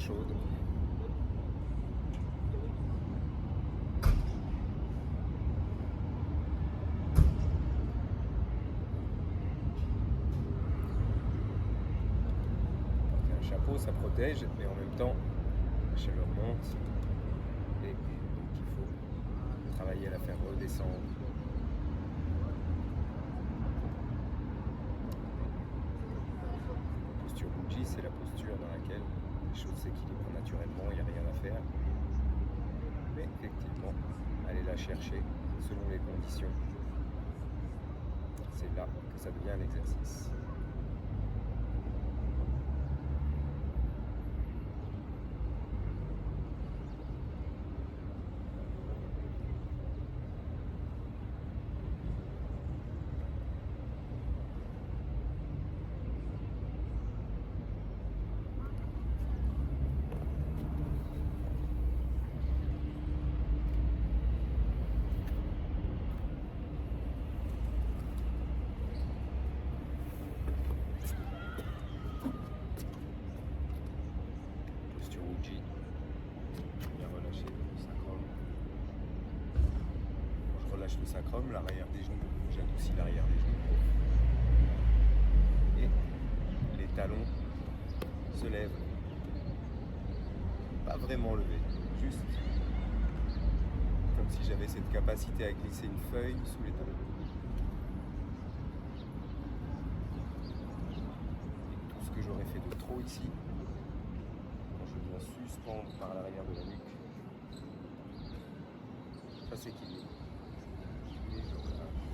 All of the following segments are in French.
chaude. Un chapeau, ça protège, mais en même temps, la chaleur monte. Et donc il faut travailler à la faire redescendre. La posture Bougie, c'est la posture dans laquelle les choses s'équilibrent naturellement, il n'y a rien à faire. Mais effectivement, aller la chercher selon les conditions, c'est là que ça devient un exercice. Posture Uji, bien relâcher le sacrum. Quand je relâche le sacrum, l'arrière des genoux, j'adoucis l'arrière des genoux. Et les talons se lèvent. Pas vraiment levés, juste comme si j'avais cette capacité à glisser une feuille sous les talons. Et tout ce que j'aurais fait de trop ici, quand je viens suspendre par l'arrière de la nuque, ça s'équilibre. Et je relâche.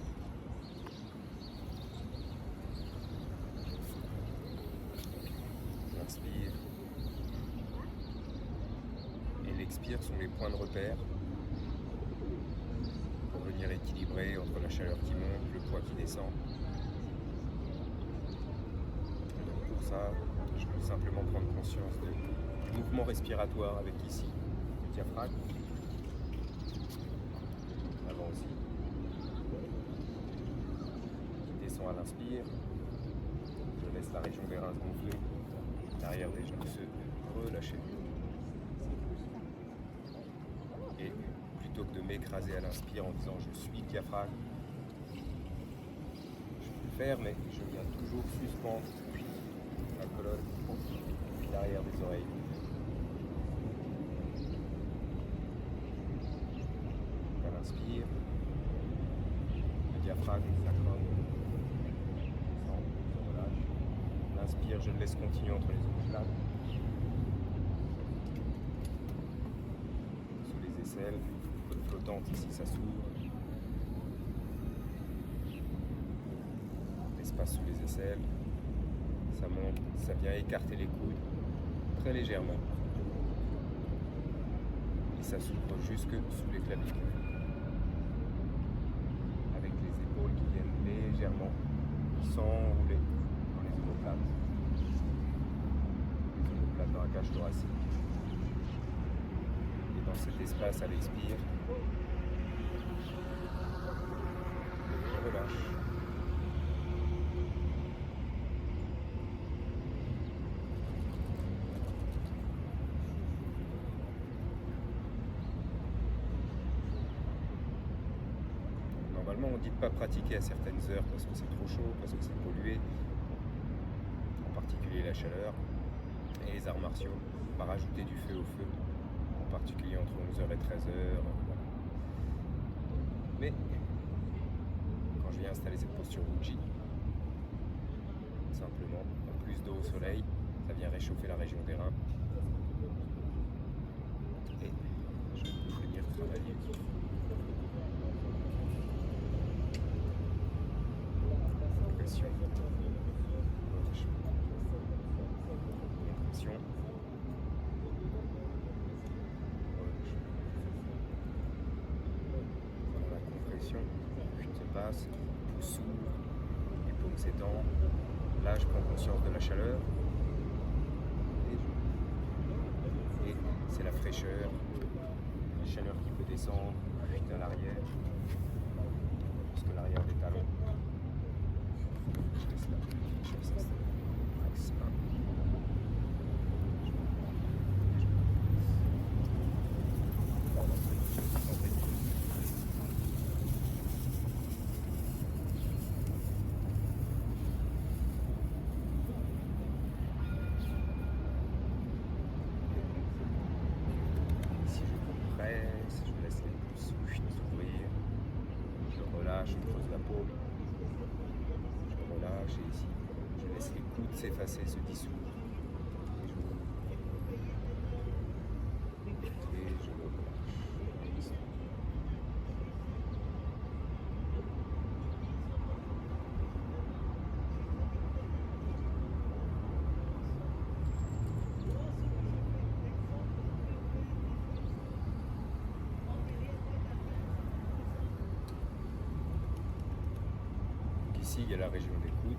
L'inspire et l'expire sont les points de repère pour venir équilibrer entre la chaleur qui monte, le poids qui descend. Et donc pour ça, je peux simplement prendre conscience du mouvement respiratoire avec ici le diaphragme, avant aussi, qui descend à l'inspire. Je laisse la région des reins se gonfler, l'arrière des genoux se relâcher. Et plutôt que de m'écraser à l'inspire en disant je suis le diaphragme, je peux le faire, mais je viens toujours suspendre la colonne, puis l'arrière des oreilles. À l'inspire, le diaphragme, le sacrum, descend, je relâche. L'inspire, je le laisse continuer entre les omoplates. Sous les aisselles, flottante ici, ça s'ouvre. L'espace sous les aisselles, ça monte, ça vient écarter les coudes très légèrement. Et ça s'ouvre jusque sous les clavicules. Avec les épaules qui viennent légèrement s'enrouler dans les omoplates. Les omoplates dans la cage thoracique. Et dans cet espace à l'expire, je relâche. Normalement, on dit de ne pas pratiquer à certaines heures parce que c'est trop chaud, parce que c'est pollué, en particulier la chaleur et les arts martiaux, par rajouter du feu au feu, en particulier entre 11h et 13h. Mais quand je viens installer cette posture Uji, simplement, en plus d'eau au soleil, ça vient réchauffer la région des reins et je peux venir travailler. Compression, relâchement, compression, relâchement. Dans la compression, se passe, pouce s'ouvre, les paumes s'étendent. Là, je prends conscience de la chaleur et c'est la fraîcheur, la chaleur qui peut descendre à l'arrière, jusqu'à l'arrière des talons. Je laisse la fraîcheur s'installer. Axe 1. relâche, je creuse la paume, je relâche et ici, je laisse les coudes s'effacer, se dissoudre. Et je me relâche. Ici, il y a la région des coudes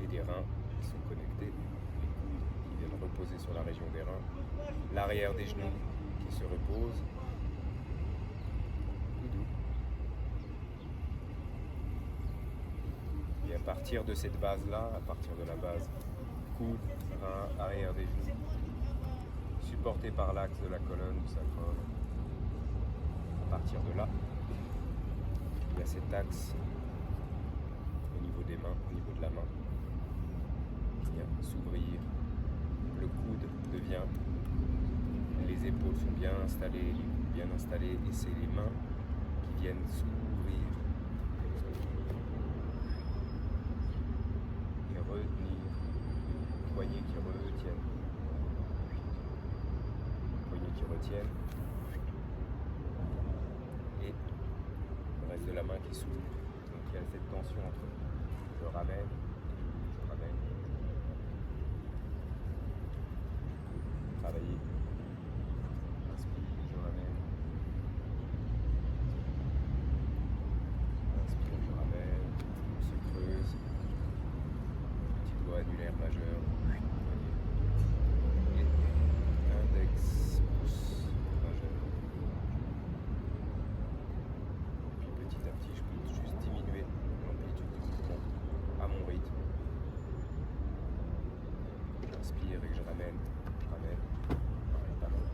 et des reins qui sont connectés. Les coudes qui viennent reposer sur la région des reins. L'arrière des genoux qui se repose. Tout doux. Et à partir de cette base-là, à partir de la base coude, reins, arrière des genoux, supporté par l'axe de la colonne du sacrum, à partir de là, il y a cet axe au niveau des mains, au niveau de la main, qui vient s'ouvrir. Le coude devient, les épaules sont bien installées, les coudes bien installés, et c'est les mains qui viennent s'ouvrir et retenir, poignets qui retiennent, poignets qui retiennent, et le reste de la main qui s'ouvre. Donc il y a cette tension entre je ramène, travailler, inspire, je ramène, inspire, je ramène, on se creuse, petit doigt annulaire majeur, et index, pouce majeur. Puis petit à petit, je peux juste diminuer l'amplitude du mouvement à mon rythme. J'inspire et que je ramène. Les talons.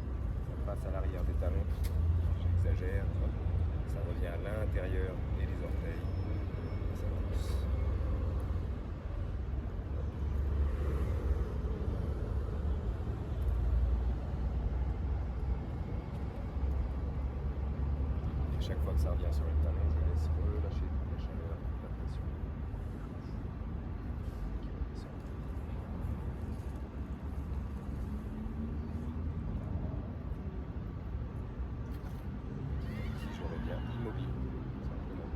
Ça passe à l'arrière des talons. J'exagère. Ça revient à l'intérieur et les orteils. Ça pousse. Et chaque fois que ça revient sur le talon, je laisse relâcher toute la chaleur, toute la pression. Immobile, simplement.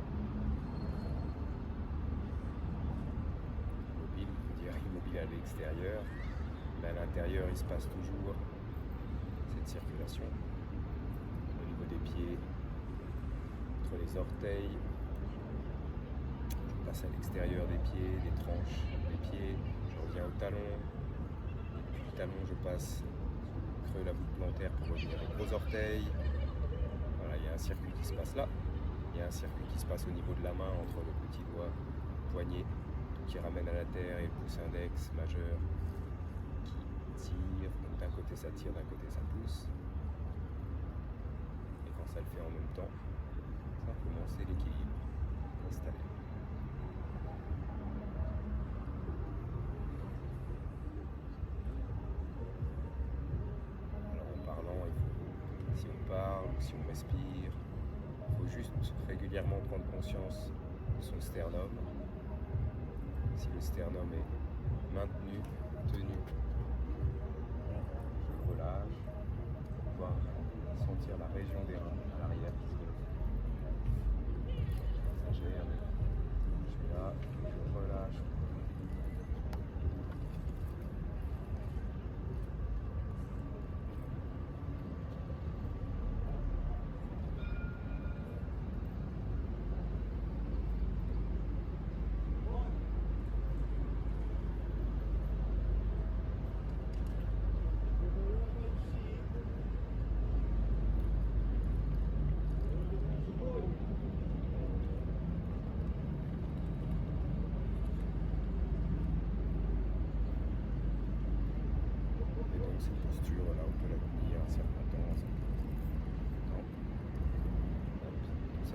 Immobile veut dire immobile à l'extérieur, mais à l'intérieur il se passe toujours cette circulation au niveau des pieds, entre les orteils. Je passe à l'extérieur des pieds, des tranches des pieds, je reviens au talon, et puis le talon je passe sous le creux de la voûte plantaire pour revenir aux gros orteils. Voilà, il y a un circuit qui se passe là. Il y a un circuit qui se passe au niveau de la main entre le petit doigt, poignet, qui ramène à la terre, et le pouce index majeur qui tire. Donc d'un côté ça tire, d'un côté ça pousse. Et quand ça le fait en même temps, simplement c'est l'équilibre installé. Alors en parlant, si on parle ou si on respire, il faut juste régulièrement prendre conscience de son sternum. Si le sternum est maintenu, tenu, je relâche, on va sentir la région des reins à l'arrière qui se relève. Ça gère, je suis là, je relâche.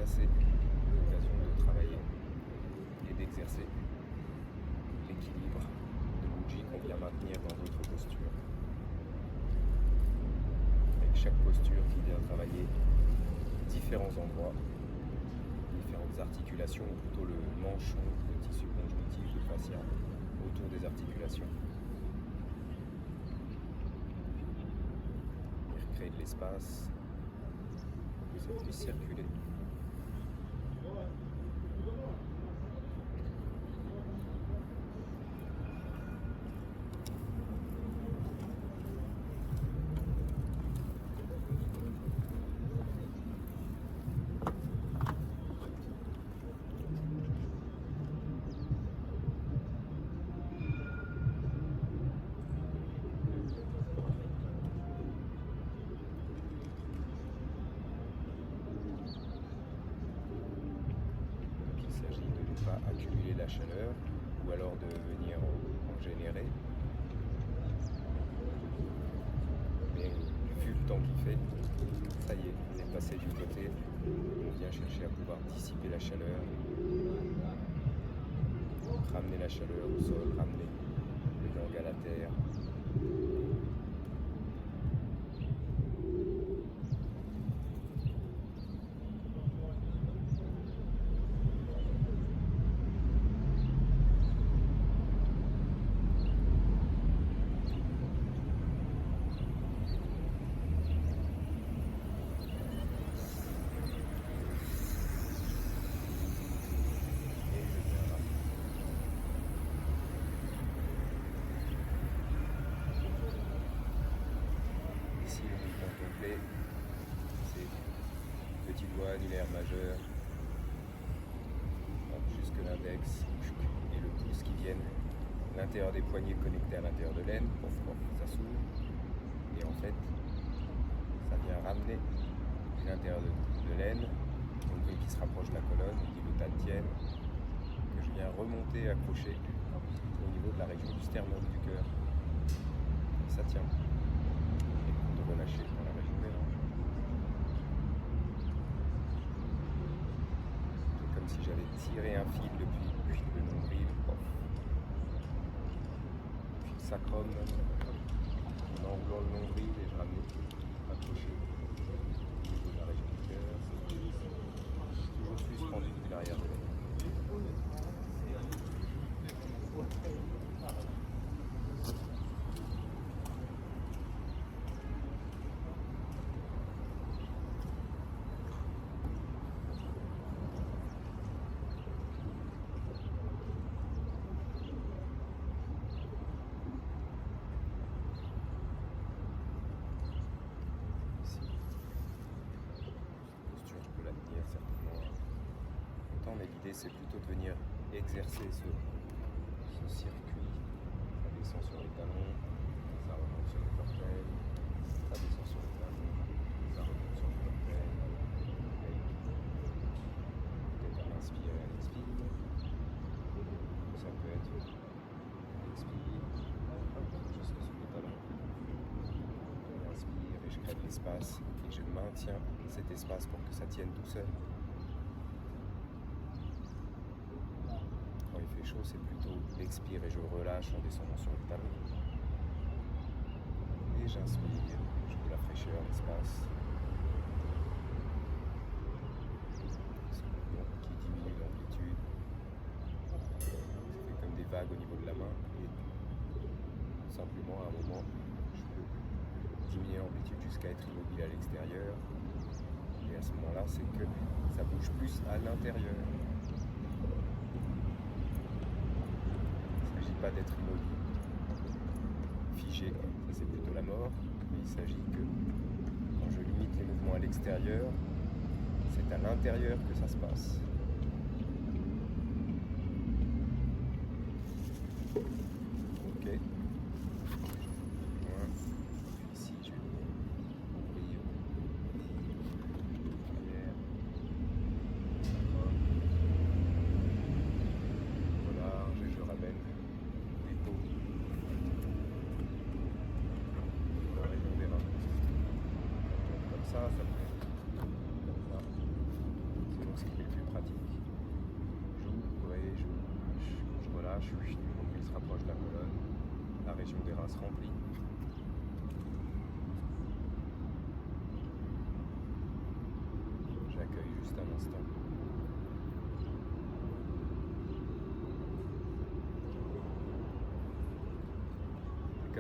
C'est l'occasion de travailler et d'exercer l'équilibre de l'Ujji qu'on vient maintenir dans d'autres postures. Avec chaque posture qui vient travailler différents endroits, articulations, ou plutôt le manchon, le tissu conjonctif, le fascia autour des articulations. Et recréer de l'espace pour que ça puisse circuler. Accumuler la chaleur ou alors de venir en générer. Mais vu le temps qu'il fait, ça y est, on est passé du côté, on vient chercher à pouvoir dissiper la chaleur, ramener la chaleur au sol, ramener le yang à la terre. C'est petit doigt annulaire majeur, jusque l'index et le pouce qui viennent l'intérieur des poignets connectés à l'intérieur de l'aine, ça s'ouvre et en fait ça vient ramener l'intérieur de l'aine, donc qui se rapproche de la colonne, qui le dantienne, que je viens remonter, accrocher au niveau de la région du sternum du cœur. Ça tient. Et de relâcher dans la région des hanches. C'est comme si j'avais tiré un fil depuis le nombril, puis le sacrum, en enroulant le nombril et je ramenais accroché au niveau de la région du cœur. Toujours suspendu depuis l'arrière de l'aine. Mais l'idée c'est plutôt de venir exercer ce circuit. Ça descend sur les talons, ça remonte sur les orteils, ça descend sur les talons, ça remonte sur les orteils. Peut-être à l'inspire et à l'expire. Ça peut être l'expire jusque sur les talons. J'inspire et je crée de l'espace et je maintiens cet espace pour que ça tienne tout seul. Quand il fait chaud, c'est plutôt l'expire et je relâche en descendant sur le talon. Et j'inspire, je veux la fraîcheur, l'espace. Ce mouvement qui diminue l'amplitude. Ça fait comme des vagues au niveau de la main. Et simplement, à un moment, je peux diminuer l'amplitude jusqu'à être immobile à l'extérieur. Et à ce moment-là, c'est que ça bouge plus à l'intérieur. Il ne s'agit pas d'être immobile, figé, ça c'est plutôt la mort, mais il s'agit que quand je limite les mouvements à l'extérieur, c'est à l'intérieur que ça se passe. Ok. Ici, je vais ouvrir l'arrière. Relâche et je ramène l'épaule. La région des reins. Comme ça peut être comme ça. Sinon, c'est plus pratique. J'ouvre et je lâche. Quand je relâche, il se rapproche de la colonne. La région des reins se remplit. J'accueille juste un instant.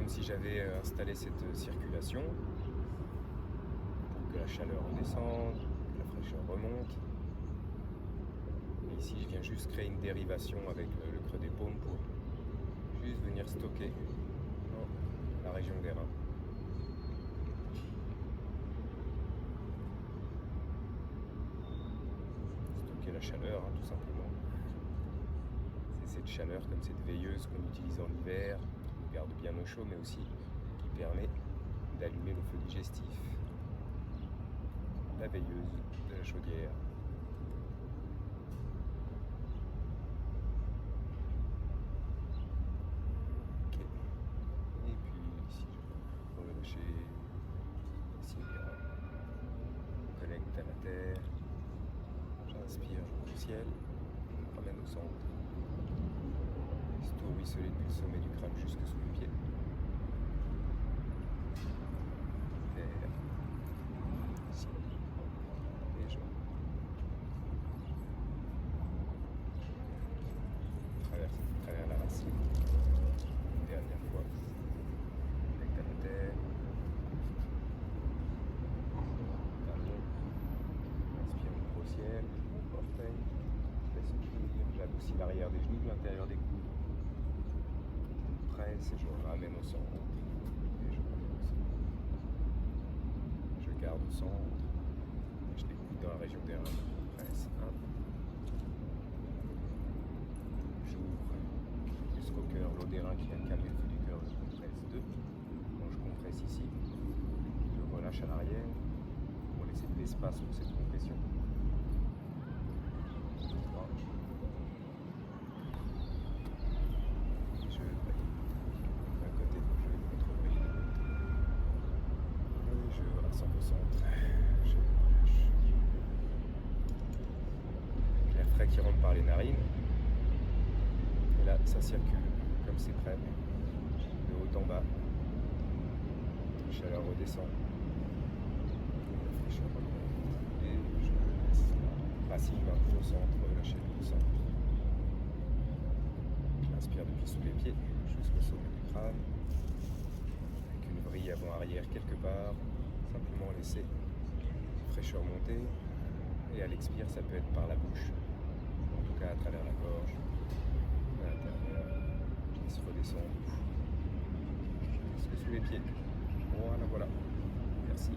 si j'avais installé cette circulation pour que la chaleur redescende, que la fraîcheur remonte. Et ici, je viens juste créer une dérivation avec le creux des paumes pour juste venir stocker dans la région des reins. Stocker la chaleur, tout simplement. C'est cette chaleur comme cette veilleuse qu'on utilise en hiver, qui garde bien au chaud, mais aussi qui permet d'allumer le feu digestif. La veilleuse de la chaudière. Okay. Et puis ici, je vais relâcher ici les reins. On connecte à la terre. J'inspire au ciel, je ramène au centre. Laisse tout ruisseler depuis le sommet du crâne jusque sous les pieds. Terre. Ici. Et je traverse à travers la racine. Une dernière fois. Connecte à la terre. Talon. Inspire au ciel. Orteil. Je laisse ouvrir. J'adoucis l'arrière des genoux, l'intérieur des coudes. Je presse et je ramène au centre. Et je ramène au centre. Je garde au centre. Je l'écoute dans la région des reins. Je presse 1. J'ouvre jusqu'au cœur, l'eau des reins qui vient calmer le feu du cœur. Je compresse 2. Donc je compresse ici. Je relâche à l'arrière pour laisser de l'espace pour cette compression. 3. Je valide d'un côté, je contrôle de l'autre. Et je rassemble au centre. Je relâche. L'air frais qui rentre par les narines. Et là, ça circule comme c'est prêt, de haut en bas. La chaleur redescend. La fraîcheur remonte. Et je laisse la racine un peu au centre, lâcher au centre. J'inspire depuis sous les pieds jusqu'au sommet du crâne. Avec une vrille avant-arrière quelque part. Simplement laisser la fraîcheur monter. Et à l'expire, ça peut être par la bouche. En tout cas, à travers la gorge. À l'intérieur, qui se redescend jusque sous les pieds. Voilà, voilà. Merci.